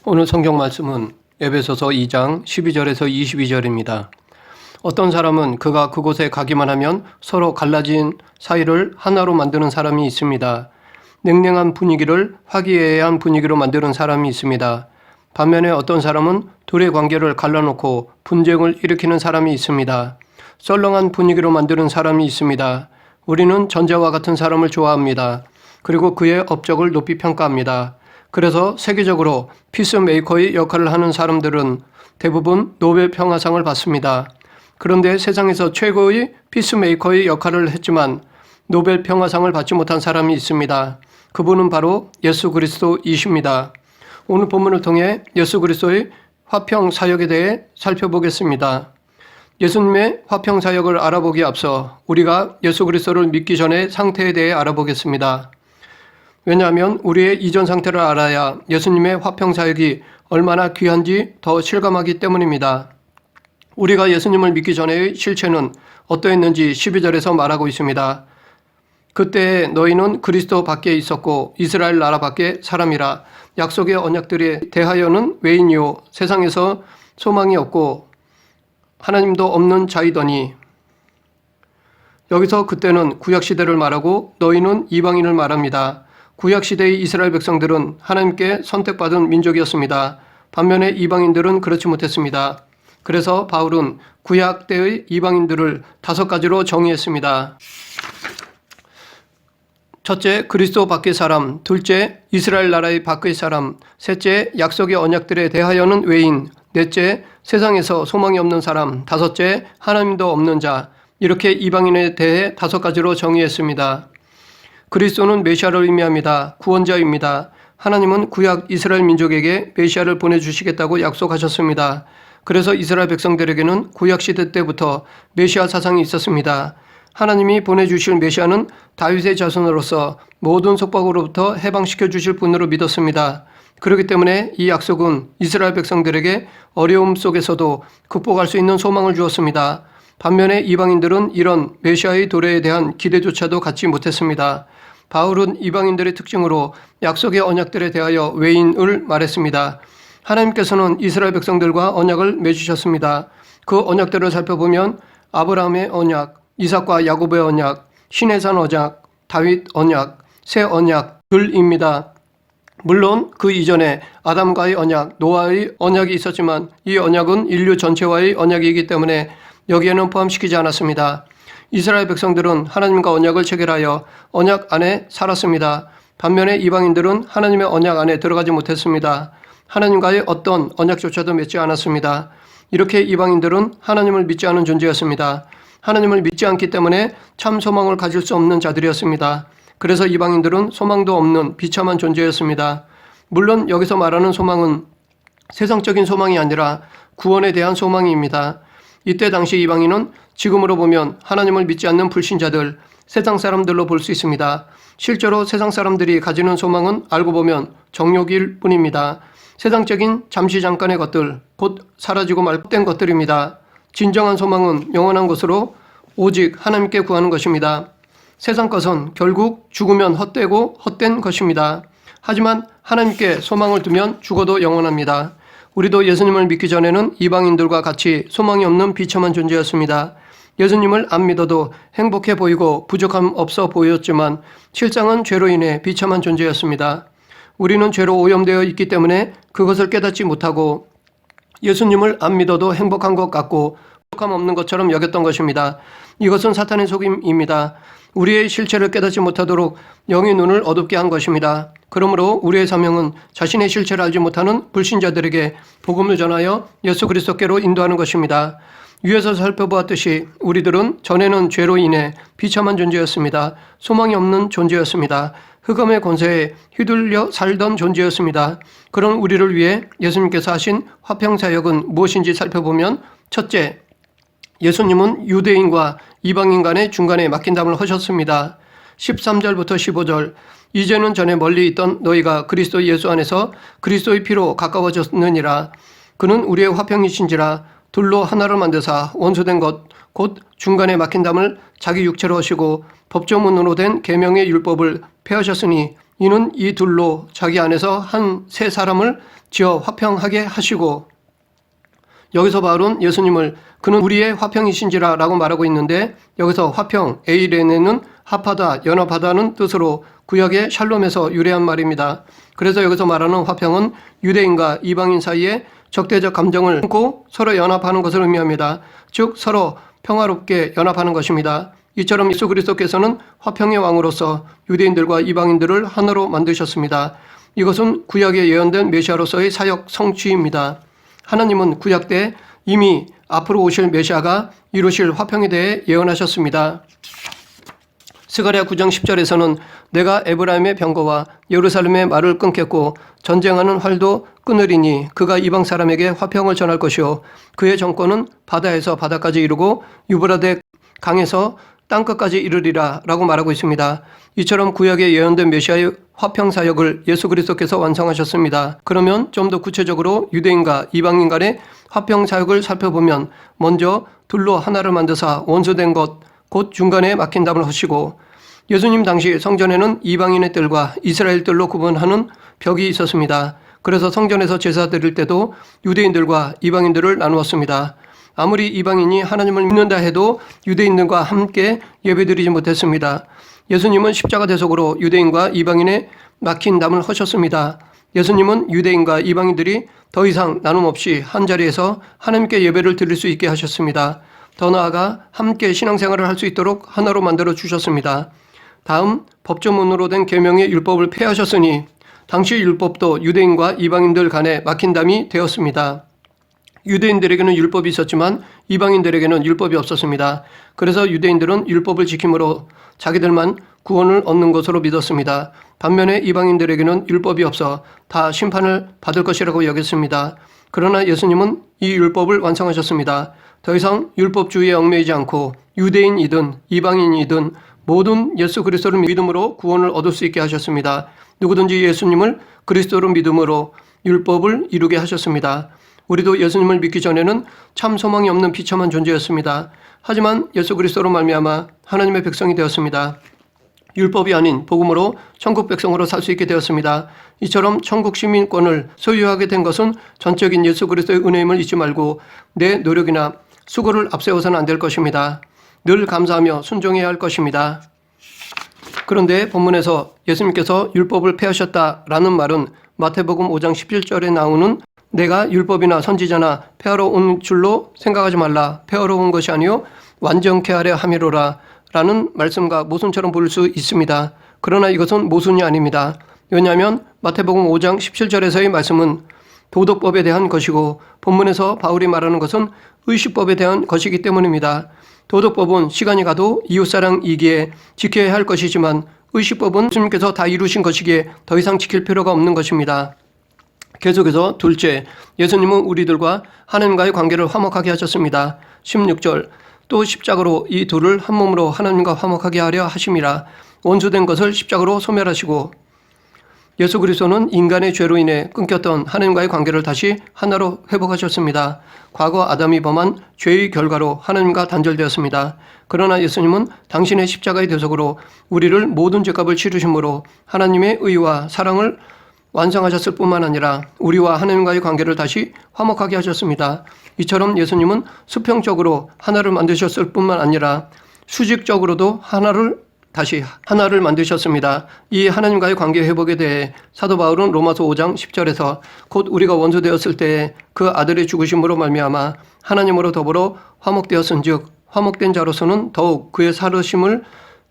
오늘 성경 말씀은 에베소서 2장 12절에서 22절입니다. 어떤 사람은 그가 그곳에 가기만 하면 서로 갈라진 사이를 하나로 만드는 사람이 있습니다. 냉랭한 분위기를 화기애애한 분위기로 만드는 사람이 있습니다. 반면에 어떤 사람은 둘의 관계를 갈라놓고 분쟁을 일으키는 사람이 있습니다. 썰렁한 분위기로 만드는 사람이 있습니다. 우리는 전자와 같은 사람을 좋아합니다. 그리고 그의 업적을 높이 평가합니다. 그래서 세계적으로 피스메이커의 역할을 하는 사람들은 대부분 노벨 평화상을 받습니다. 그런데 세상에서 최고의 피스메이커의 역할을 했지만 노벨 평화상을 받지 못한 사람이 있습니다. 그분은 바로 예수 그리스도이십니다. 오늘 본문을 통해 예수 그리스도의 화평 사역에 대해 살펴보겠습니다. 예수님의 화평 사역을 알아보기에 앞서 우리가 예수 그리스도를 믿기 전의 상태에 대해 알아보겠습니다. 왜냐하면 우리의 이전 상태를 알아야 예수님의 화평 사역이 얼마나 귀한지 더 실감하기 때문입니다. 우리가 예수님을 믿기 전의 실체는 어떠했는지 12절에서 말하고 있습니다. 그때 너희는 그리스도 밖에 있었고 이스라엘 나라 밖에 사람이라 약속의 언약들에 대하여는 외인이요 세상에서 소망이 없고 하나님도 없는 자이더니, 여기서 그때는 구약시대를 말하고 너희는 이방인을 말합니다. 구약시대의 이스라엘 백성들은 하나님께 선택받은 민족이었습니다. 반면에 이방인들은 그렇지 못했습니다. 그래서 바울은 구약 때의 이방인들을 5가지로 정의했습니다. 첫째, 그리스도 밖의 사람. 둘째, 이스라엘 나라의 밖의 사람. 셋째, 약속의 언약들에 대하여는 외인. 넷째, 세상에서 소망이 없는 사람. 다섯째, 하나님도 없는 자. 이렇게 이방인에 대해 5가지로 정의했습니다. 그리스도는 메시아를 의미합니다. 구원자입니다. 하나님은 구약 이스라엘 민족에게 메시아를 보내주시겠다고 약속하셨습니다. 그래서 이스라엘 백성들에게는 구약시대 때부터 메시아 사상이 있었습니다. 하나님이 보내주실 메시아는 다윗의 자손으로서 모든 속박으로부터 해방시켜 주실 분으로 믿었습니다. 그렇기 때문에 이 약속은 이스라엘 백성들에게 어려움 속에서도 극복할 수 있는 소망을 주었습니다. 반면에 이방인들은 이런 메시아의 도래에 대한 기대조차도 갖지 못했습니다. 바울은 이방인들의 특징으로 약속의 언약들에 대하여 외인을 말했습니다. 하나님께서는 이스라엘 백성들과 언약을 맺으셨습니다. 그 언약들을 살펴보면 아브라함의 언약, 이삭과 야곱의 언약, 시내산 언약, 다윗 언약, 새 언약들입니다. 물론 그 이전에 아담과의 언약, 노아의 언약이 있었지만 이 언약은 인류 전체와의 언약이기 때문에 여기에는 포함시키지 않았습니다. 이스라엘 백성들은 하나님과 언약을 체결하여 언약 안에 살았습니다. 반면에 이방인들은 하나님의 언약 안에 들어가지 못했습니다. 하나님과의 어떤 언약조차도 맺지 않았습니다. 이렇게 이방인들은 하나님을 믿지 않은 존재였습니다. 하나님을 믿지 않기 때문에 참 소망을 가질 수 없는 자들이었습니다. 그래서 이방인들은 소망도 없는 비참한 존재였습니다. 물론 여기서 말하는 소망은 세상적인 소망이 아니라 구원에 대한 소망입니다. 이때 당시 이방인은 지금으로 보면 하나님을 믿지 않는 불신자들, 세상 사람들로 볼 수 있습니다. 실제로 세상 사람들이 가지는 소망은 알고 보면 정욕일 뿐입니다. 세상적인 잠시 잠깐의 것들, 곧 사라지고 말된 것들입니다. 진정한 소망은 영원한 것으로 오직 하나님께 구하는 것입니다. 세상 것은 결국 죽으면 헛되고 헛된 것입니다. 하지만 하나님께 소망을 두면 죽어도 영원합니다. 우리도 예수님을 믿기 전에는 이방인들과 같이 소망이 없는 비참한 존재였습니다. 예수님을 안 믿어도 행복해 보이고 부족함 없어 보였지만 실상은 죄로 인해 비참한 존재였습니다. 우리는 죄로 오염되어 있기 때문에 그것을 깨닫지 못하고 예수님을 안 믿어도 행복한 것 같고 부족함 없는 것처럼 여겼던 것입니다. 이것은 사탄의 속임입니다. 우리의 실체를 깨닫지 못하도록 영의 눈을 어둡게 한 것입니다. 그러므로 우리의 사명은 자신의 실체를 알지 못하는 불신자들에게 복음을 전하여 예수 그리스도께로 인도하는 것입니다. 위에서 살펴보았듯이 우리들은 전에는 죄로 인해 비참한 존재였습니다. 소망이 없는 존재였습니다. 흑암의 권세에 휘둘려 살던 존재였습니다. 그런 우리를 위해 예수님께서 하신 화평사역은 무엇인지 살펴보면, 첫째, 예수님은 유대인과 이방인 간의 중간에 막힌 담을 하셨습니다. 13절부터 15절, 이제는 전에 멀리 있던 너희가 그리스도 예수 안에서 그리스도의 피로 가까워졌느니라. 그는 우리의 화평이신지라. 둘로 하나를 만드사 원수된 것 곧 중간에 막힌 담을 자기 육체로 하시고 법조문으로 된 계명의 율법을 폐하셨으니 이는 이 둘로 자기 안에서 한 세 사람을 지어 화평하게 하시고, 여기서 바울은 예수님을 그는 우리의 화평이신지라 라고 말하고 있는데, 여기서 화평, 에이레네는 합하다, 연합하다는 뜻으로 구약의 샬롬에서 유래한 말입니다. 그래서 여기서 말하는 화평은 유대인과 이방인 사이에 적대적 감정을 끊고 서로 연합하는 것을 의미합니다. 즉 서로 평화롭게 연합하는 것입니다. 이처럼 예수 그리스도께서는 화평의 왕으로서 유대인들과 이방인들을 하나로 만드셨습니다. 이것은 구약에 예언된 메시아로서의 사역 성취입니다. 하나님은 구약 때 이미 앞으로 오실 메시아가 이루실 화평에 대해 예언하셨습니다. 스가랴 9장 10절에서는 내가 에브라임의 병거와 예루살렘의 말을 끊겠고 전쟁하는 활도 끊으리니 그가 이방 사람에게 화평을 전할 것이요 그의 정권은 바다에서 바다까지 이르고 유브라데 강에서 땅끝까지 이르리라 라고 말하고 있습니다. 이처럼 구약에 예언된 메시아의 화평 사역을 예수 그리스도께서 완성하셨습니다. 그러면 좀 더 구체적으로 유대인과 이방인 간의 화평 사역을 살펴보면 먼저 둘로 하나를 만드사 원수된 것 곧 중간에 막힌 담을 하시고, 예수님 당시 성전에는 이방인의 뜰과 이스라엘 뜰로 구분하는 벽이 있었습니다. 그래서 성전에서 제사 드릴 때도 유대인들과 이방인들을 나누었습니다. 아무리 이방인이 하나님을 믿는다 해도 유대인들과 함께 예배드리지 못했습니다. 예수님은 십자가 대속으로 유대인과 이방인의 막힌 담을 허셨습니다. 예수님은 유대인과 이방인들이 더 이상 나눔 없이 한자리에서 하나님께 예배를 드릴 수 있게 하셨습니다. 더 나아가 함께 신앙생활을 할 수 있도록 하나로 만들어 주셨습니다. 다음 법조문으로 된 계명의 율법을 폐하셨으니 당시 율법도 유대인과 이방인들 간에 막힌 담이 되었습니다. 유대인들에게는 율법이 있었지만 이방인들에게는 율법이 없었습니다. 그래서 유대인들은 율법을 지킴으로 자기들만 구원을 얻는 것으로 믿었습니다. 반면에 이방인들에게는 율법이 없어 다 심판을 받을 것이라고 여겼습니다. 그러나 예수님은 이 율법을 완성하셨습니다. 더 이상 율법주의에 얽매이지 않고 유대인이든 이방인이든 모든 예수 그리스도를 믿음으로 구원을 얻을 수 있게 하셨습니다. 누구든지 예수님을 그리스도로 믿음으로 율법을 이루게 하셨습니다. 우리도 예수님을 믿기 전에는 참 소망이 없는 비참한 존재였습니다. 하지만 예수 그리스도로 말미암아 하나님의 백성이 되었습니다. 율법이 아닌 복음으로 천국 백성으로 살 수 있게 되었습니다. 이처럼 천국 시민권을 소유하게 된 것은 전적인 예수 그리스도의 은혜임을 잊지 말고 내 노력이나 수고를 앞세워서는 안 될 것입니다. 늘 감사하며 순종해야 할 것입니다. 그런데 본문에서 예수님께서 율법을 폐하셨다라는 말은 마태복음 5장 17절에 나오는 내가 율법이나 선지자나 폐하러 온 줄로 생각하지 말라. 폐하러 온 것이 아니요 완전케 하려 함이로라 라는 말씀과 모순처럼 보일 수 있습니다. 그러나 이것은 모순이 아닙니다. 왜냐하면 마태복음 5장 17절에서의 말씀은 도덕법에 대한 것이고 본문에서 바울이 말하는 것은 의식법에 대한 것이기 때문입니다. 도덕법은 시간이 가도 이웃사랑이기에 지켜야 할 것이지만 의식법은 주님께서 다 이루신 것이기에 더 이상 지킬 필요가 없는 것입니다. 계속해서 둘째, 예수님은 우리들과 하나님과의 관계를 화목하게 하셨습니다. 16절, 또 십자가로 이 둘을 한 몸으로 하나님과 화목하게 하려 하심이라. 원수된 것을 십자가로 소멸하시고, 예수 그리스도는 인간의 죄로 인해 끊겼던 하나님과의 관계를 다시 하나로 회복하셨습니다. 과거 아담이 범한 죄의 결과로 하나님과 단절되었습니다. 그러나 예수님은 당신의 십자가의 대속으로 우리를 모든 죄값을 치르심으로 하나님의 의와 사랑을 완성하셨을 뿐만 아니라 우리와 하나님과의 관계를 다시 화목하게 하셨습니다. 이처럼 예수님은 수평적으로 하나를 만드셨을 뿐만 아니라 수직적으로도 다시 하나를 만드셨습니다. 이 하나님과의 관계 회복에 대해 사도 바울은 로마서 5장 10절에서 곧 우리가 원수 되었을 때에 그 아들의 죽으심으로 말미암아 하나님으로 더불어 화목되었은즉 화목된 자로서는 더욱 그의 살으심을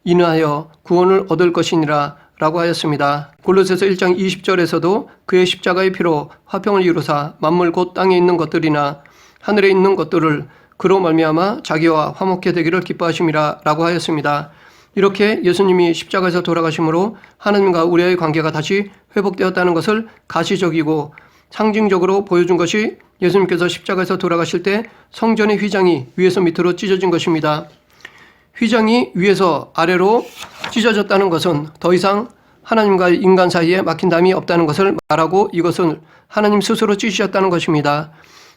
인하여 구원을 얻을 것이니라 라고 하였습니다. 골로새서 1장 20절에서도 그의 십자가의 피로 화평을 이루사 만물 곧 땅에 있는 것들이나 하늘에 있는 것들을 그로 말미암아 자기와 화목케 되기를 기뻐하심이라 라고 하였습니다. 이렇게 예수님이 십자가에서 돌아가심으로 하나님과 우리의 관계가 다시 회복되었다는 것을 가시적이고 상징적으로 보여준 것이 예수님께서 십자가에서 돌아가실 때 성전의 휘장이 위에서 밑으로 찢어진 것입니다. 휘장이 위에서 아래로 찢어졌다는 것은 더 이상 하나님과 인간 사이에 막힌 담이 없다는 것을 말하고 이것은 하나님 스스로 찢으셨다는 것입니다.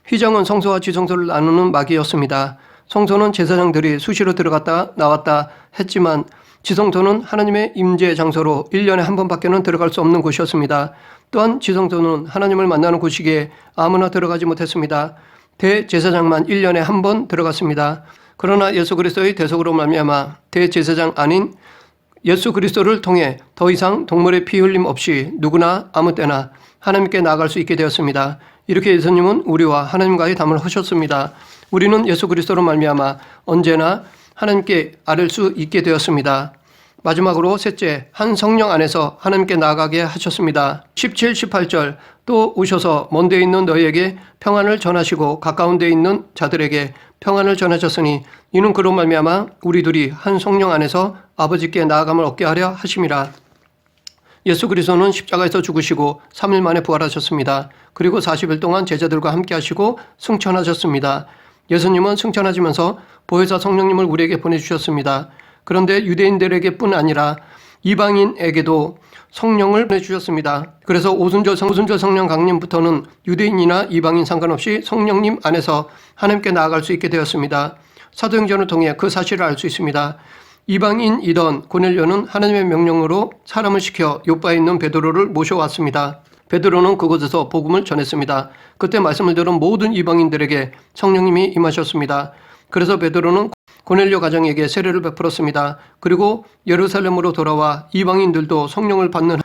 휘장은 성소와 지성소를 나누는 막이었습니다. 성소는 제사장들이 수시로 들어갔다 나왔다 했지만 지성소는 하나님의 임재 장소로 1년에 한 번밖에는 들어갈 수 없는 곳이었습니다. 또한 지성소는 하나님을 만나는 곳이기에 아무나 들어가지 못했습니다. 대제사장만 1년에 한 번 들어갔습니다. 그러나 예수 그리스도의 대속으로 말미암아 대제사장 아닌 예수 그리스도를 통해 더 이상 동물의 피 흘림 없이 누구나 아무 때나 하나님께 나아갈 수 있게 되었습니다. 이렇게 예수님은 우리와 하나님과의 담을 하셨습니다. 우리는 예수 그리스도로 말미암아 언제나 하나님께 아뢰 수 있게 되었습니다. 마지막으로 셋째, 한 성령 안에서 하나님께 나아가게 하셨습니다. 17, 18절 또 오셔서 먼 데 있는 너희에게 평안을 전하시고 가까운 데 있는 자들에게 평안을 전하셨으니 이는 그로 말미암아 우리 둘이 한 성령 안에서 아버지께 나아감을 얻게 하려 하심이라. 예수 그리스도는 십자가에서 죽으시고 3일 만에 부활하셨습니다. 그리고 40일 동안 제자들과 함께 하시고 승천하셨습니다. 예수님은 승천하시면서 보혜사 성령님을 우리에게 보내주셨습니다. 그런데 유대인들에게 뿐 아니라 이방인에게도 성령을 보내주셨습니다. 그래서 오순절 성령 강림부터는 유대인이나 이방인 상관없이 성령님 안에서 하나님께 나아갈 수 있게 되었습니다. 사도행전을 통해 그 사실을 알 수 있습니다. 이방인이던 고넬료는 하나님의 명령으로 사람을 시켜 요바에 있는 베드로를 모셔왔습니다. 베드로는 그곳에서 복음을 전했습니다. 그때 말씀을 들은 모든 이방인들에게 성령님이 임하셨습니다. 그래서 베드로는 고넬료 가정에게 세례를 베풀었습니다. 그리고 예루살렘으로 돌아와 이방인들도 성령을 받는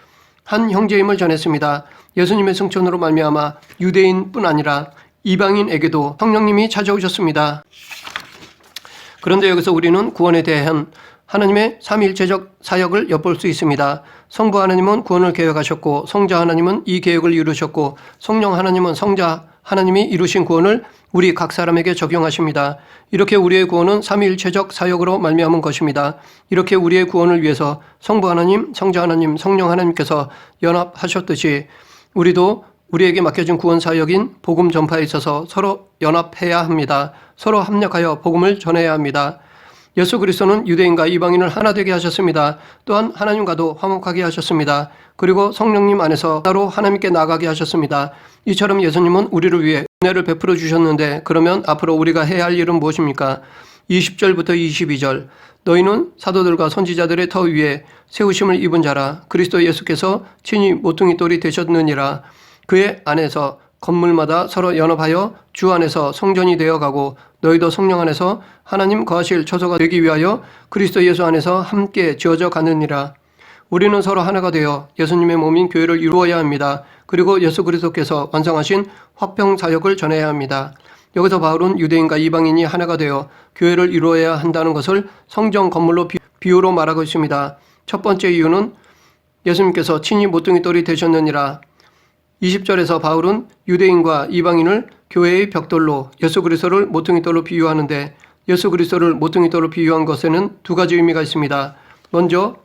한 형제임을 전했습니다. 예수님의 승천으로 말미암아 유대인뿐 아니라 이방인에게도 성령님이 찾아오셨습니다. 그런데 여기서 우리는 구원에 대한 하나님의 삼위일체적 사역을 엿볼 수 있습니다. 성부 하나님은 구원을 계획하셨고 성자 하나님은 이 계획을 이루셨고 성령 하나님은 성자 하나님이 이루신 구원을 우리 각 사람에게 적용하십니다. 이렇게 우리의 구원은 삼위일체적 사역으로 말미암은 것입니다. 이렇게 우리의 구원을 위해서 성부 하나님, 성자 하나님, 성령 하나님께서 연합하셨듯이 우리도 우리에게 맡겨진 구원 사역인 복음 전파에 있어서 서로 연합해야 합니다. 서로 합력하여 복음을 전해야 합니다. 예수 그리스도는 유대인과 이방인을 하나 되게 하셨습니다. 또한 하나님과도 화목하게 하셨습니다. 그리고 성령님 안에서 따로 하나님께 나가게 하셨습니다. 이처럼 예수님은 우리를 위해 은혜를 베풀어 주셨는데 그러면 앞으로 우리가 해야 할 일은 무엇입니까? 20절부터 22절 너희는 사도들과 선지자들의 터 위에 세우심을 입은 자라 그리스도 예수께서 친히 모퉁이 돌이 되셨느니라. 그의 안에서 건물마다 서로 연합하여 주 안에서 성전이 되어가고 너희도 성령 안에서 하나님 거하실 처소가 되기 위하여 그리스도 예수 안에서 함께 지어져 가느니라. 우리는 서로 하나가 되어 예수님의 몸인 교회를 이루어야 합니다. 그리고 예수 그리스도께서 완성하신 화평 사역을 전해야 합니다. 여기서 바울은 유대인과 이방인이 하나가 되어 교회를 이루어야 한다는 것을 성전 건물로 비유로 말하고 있습니다. 첫 번째 이유는 예수님께서 친히 모퉁이 돌이 되셨느니라. 20절에서 바울은 유대인과 이방인을 교회의 벽돌로 예수 그리스도를 모퉁이돌로 비유하는데 예수 그리스도를 모퉁이돌로 비유한 것에는 두 가지 의미가 있습니다. 먼저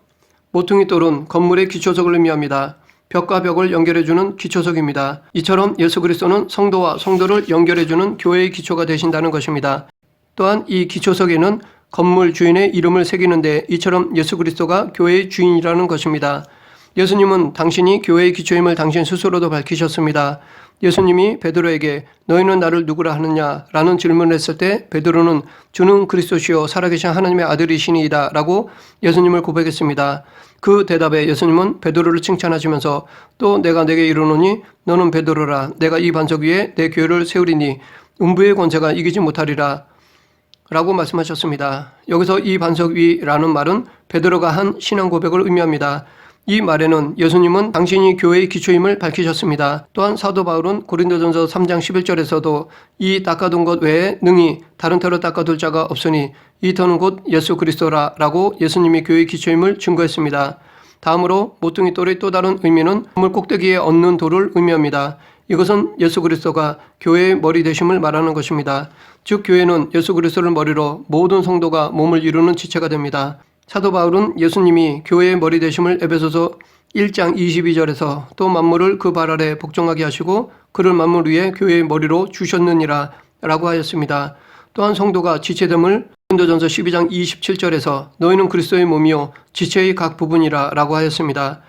모퉁이돌은 건물의 기초석을 의미합니다. 벽과 벽을 연결해주는 기초석입니다. 이처럼 예수 그리스도는 성도와 성도를 연결해주는 교회의 기초가 되신다는 것입니다. 또한 이 기초석에는 건물 주인의 이름을 새기는데 이처럼 예수 그리스도가 교회의 주인이라는 것입니다. 예수님은 당신이 교회의 기초임을 당신 스스로도 밝히셨습니다. 예수님이 베드로에게 너희는 나를 누구라 하느냐 라는 질문을 했을 때 베드로는 주는 그리스도시요 살아계신 하나님의 아들이시니이다 라고 예수님을 고백했습니다. 그 대답에 예수님은 베드로를 칭찬하시면서 또 내가 내게 이르노니 너는 베드로라 내가 이 반석 위에 내 교회를 세우리니 음부의 권세가 이기지 못하리라 라고 말씀하셨습니다. 여기서 이 반석 위라는 말은 베드로가 한 신앙 고백을 의미합니다. 이 말에는 예수님은 당신이 교회의 기초임을 밝히셨습니다. 또한 사도 바울은 고린도전서 3장 11절에서도 이 닦아둔 것 외에 능히 다른 터로 닦아둘 자가 없으니 이 터는 곧 예수 그리스도라 라고 예수님이 교회의 기초임을 증거했습니다. 다음으로 모퉁이 돌의 또 다른 의미는 건물 꼭대기에 얹는 돌을 의미합니다. 이것은 예수 그리스도가 교회의 머리 되심을 말하는 것입니다. 즉 교회는 예수 그리스도를 머리로 모든 성도가 몸을 이루는 지체가 됩니다. 사도 바울은 예수님이 교회의 머리 되심을 에베소서 1장 22절에서 또 만물을 그 발 아래 복종하게 하시고 그를 만물 위에 교회의 머리로 주셨느니라 라고 하였습니다. 또한 성도가 지체됨을 고린도전서 12장 27절에서 너희는 그리스도의 몸이요 지체의 각 부분이라 라고 하였습니다.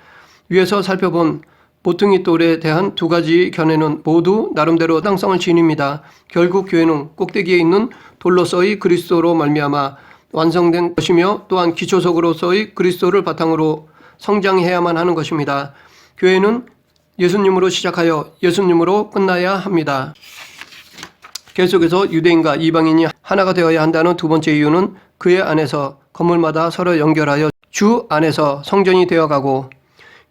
위에서 살펴본 모퉁이 돌에 대한 두 가지 견해는 모두 나름대로 타당성을 지닙니다. 결국 교회는 꼭대기에 있는 돌로서의 그리스도로 말미암아 완성된 것이며 또한 기초석으로서의 그리스도를 바탕으로 성장해야만 하는 것입니다. 교회는 예수님으로 시작하여 예수님으로 끝나야 합니다. 계속해서 유대인과 이방인이 하나가 되어야 한다는 두 번째 이유는 그의 안에서 건물마다 서로 연결하여 주 안에서 성전이 되어가고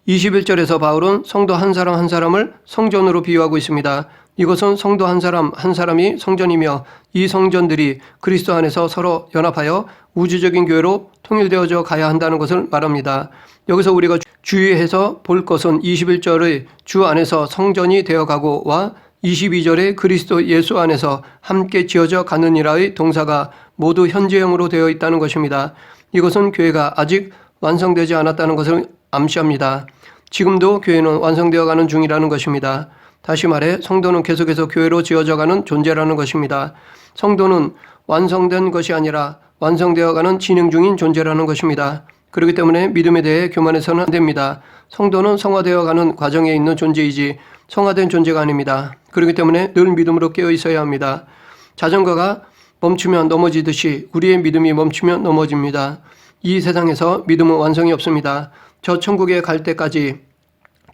21절에서 바울은 성도 한 사람 한 사람을 성전으로 비유하고 있습니다. 이것은 성도 한 사람 한 사람이 성전이며 이 성전들이 그리스도 안에서 서로 연합하여 우주적인 교회로 통일되어져 가야 한다는 것을 말합니다. 여기서 우리가 주의해서 볼 것은 21절의 주 안에서 성전이 되어가고와 22절의 그리스도 예수 안에서 함께 지어져 가느니라의 동사가 모두 현재형으로 되어 있다는 것입니다. 이것은 교회가 아직 완성되지 않았다는 것을 암시합니다. 지금도 교회는 완성되어 가는 중이라는 것입니다. 다시 말해 성도는 계속해서 교회로 지어져 가는 존재라는 것입니다. 성도는 완성된 것이 아니라 완성되어 가는 진행 중인 존재라는 것입니다. 그렇기 때문에 믿음에 대해 교만해서는 안 됩니다. 성도는 성화되어 가는 과정에 있는 존재이지 성화된 존재가 아닙니다. 그렇기 때문에 늘 믿음으로 깨어 있어야 합니다. 자전거가 멈추면 넘어지듯이 우리의 믿음이 멈추면 넘어집니다. 이 세상에서 믿음은 완성이 없습니다. 저 천국에 갈 때까지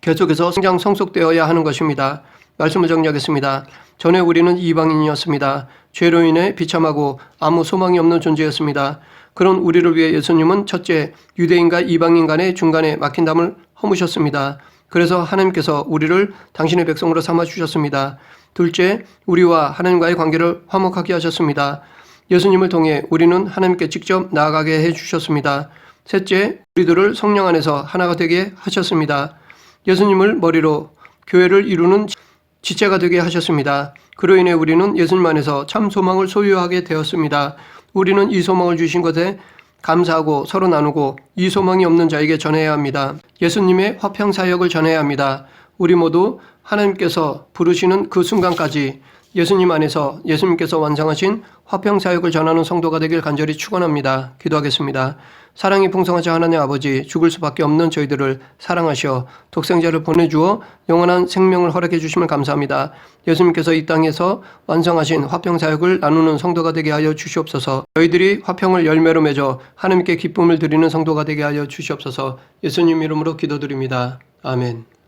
계속해서 성장 성숙되어야 하는 것입니다. 말씀을 정리하겠습니다. 전에 우리는 이방인이었습니다. 죄로 인해 비참하고 아무 소망이 없는 존재였습니다. 그런 우리를 위해 예수님은 첫째, 유대인과 이방인 간의 중간에 막힌 담을 허무셨습니다. 그래서 하나님께서 우리를 당신의 백성으로 삼아주셨습니다. 둘째, 우리와 하나님과의 관계를 화목하게 하셨습니다. 예수님을 통해 우리는 하나님께 직접 나아가게 해주셨습니다. 셋째, 우리들을 성령 안에서 하나가 되게 하셨습니다. 예수님을 머리로 교회를 이루는 지체가 되게 하셨습니다. 그로 인해 우리는 예수님 안에서 참 소망을 소유하게 되었습니다. 우리는 이 소망을 주신 것에 감사하고 서로 나누고 이 소망이 없는 자에게 전해야 합니다. 예수님의 화평사역을 전해야 합니다. 우리 모두 하나님께서 부르시는 그 순간까지 예수님 안에서 예수님께서 완성하신 화평사역을 전하는 성도가 되길 간절히 축원합니다. 기도하겠습니다. 사랑이 풍성하신 하나님 아버지, 죽을 수밖에 없는 저희들을 사랑하셔 독생자를 보내주어 영원한 생명을 허락해 주심을 감사합니다. 예수님께서 이 땅에서 완성하신 화평사역을 나누는 성도가 되게 하여 주시옵소서. 저희들이 화평을 열매로 맺어 하나님께 기쁨을 드리는 성도가 되게 하여 주시옵소서. 예수님 이름으로 기도드립니다. 아멘.